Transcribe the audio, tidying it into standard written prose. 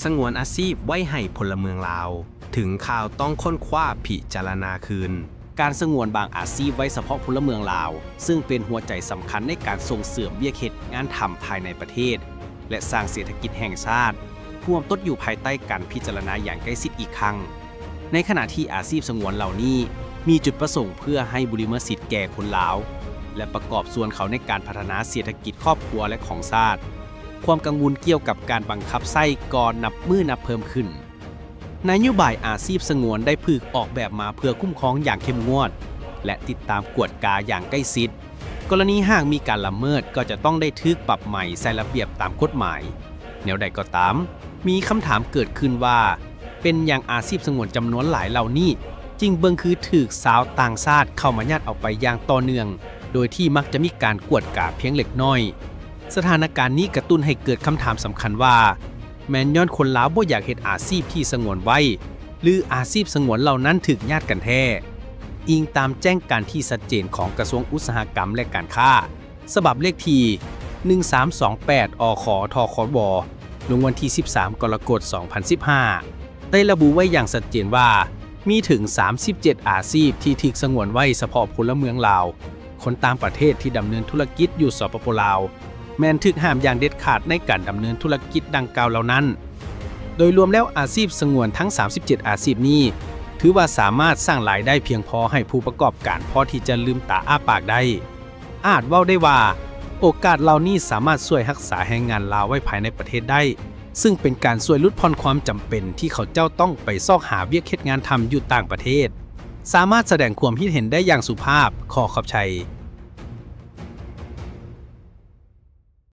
สงวนอาชีพไว้ให้พลเมืองลาวถึงข่าวต้องค้นคว้าพิจารณาคืนการสงวนบางอาชีพไว้เฉพาะพลเมืองลาวซึ่งเป็นหัวใจสำคัญในการส่งเสริมเวียกเฮ็ดงานทำภายในประเทศและสร้างเศรษฐกิจแห่งชาติร่วมต้นอยู่ภายใต้การพิจารณาอย่างใกล้ชิดอีกครั้งในขณะที่อาชีพสงวนเหล่านี้มีจุดประสงค์เพื่อให้บุริมสิทธิ์แก่คนลาวและประกอบส่วนเขาในการพัฒนาเศรษฐกิจครอบครัวและของชาติความกังวลเกี่ยวกับการบังคับใช้ก่อนนับเพิ่มขึ้นนโยบายอาชีพสงวนได้ถูกออกแบบมาเพื่อคุ้มครองอย่างเข้มงวดและติดตามกวดกาอย่างใกล้ชิดกรณีหากมีการละเมิดก็จะต้องได้ถูกปรับใหม่ใส่ระเบียบตามกฎหมายแนวใดก็ตามมีคำถามเกิดขึ้นว่าเป็นอย่างอาชีพสงวนจำนวนหลายเหล่านี้จริงเบิ่งคือถูกสาวต่างชาติเข้ามายัดเอาไปอย่างต่อเนื่องโดยที่มักจะมีการกวดกาเพียงเล็กน้อยสถานการณ์นี้กระตุ้นให้เกิดคำถามสำคัญว่าแม้นย้อนคนลาวบ่อยากเฮ็ดอาชีพที่สงวนไว้หรืออาชีพสงวนเหล่านั้นถูกญาติกันแท้อิงตามแจ้งการที่ชัดเจนของกระทรวงอุตสาหกรรมและการค้าฉบับเลขที่1328 อขทคบลงวันที่13 กรกฎาคม 2015ได้ระบุไว้อย่างชัดเจนว่ามีถึง37อาชีพที่ถูกสงวนไว้เฉพาะพลเมืองลาวคนต่างประเทศที่ดำเนินธุรกิจอยู่สปป.ลาวแม้นถูกห้ามอย่างเด็ดขาดในการดำเนินธุรกิจดังกล่าวเหล่านั้นโดยรวมแล้วอาชีพสงวนทั้ง37อาชีพนี้ถือว่าสามารถสร้างรายได้เพียงพอให้ผู้ประกอบการพอที่จะลืมตาอ้าปากได้อาจเว้าได้ว่าโอกาสเหล่านี้สามารถช่วยรักษาแรงงานลาวไว้ภายในประเทศได้ซึ่งเป็นการช่วยลดผ่อนความจำเป็นที่เขาเจ้าต้องไปซอกหาเวียกเฮ็ดงานทำอยู่ต่างประเทศสามารถแสดงความคิดเห็นได้อย่างสุภาพขอขอบใจ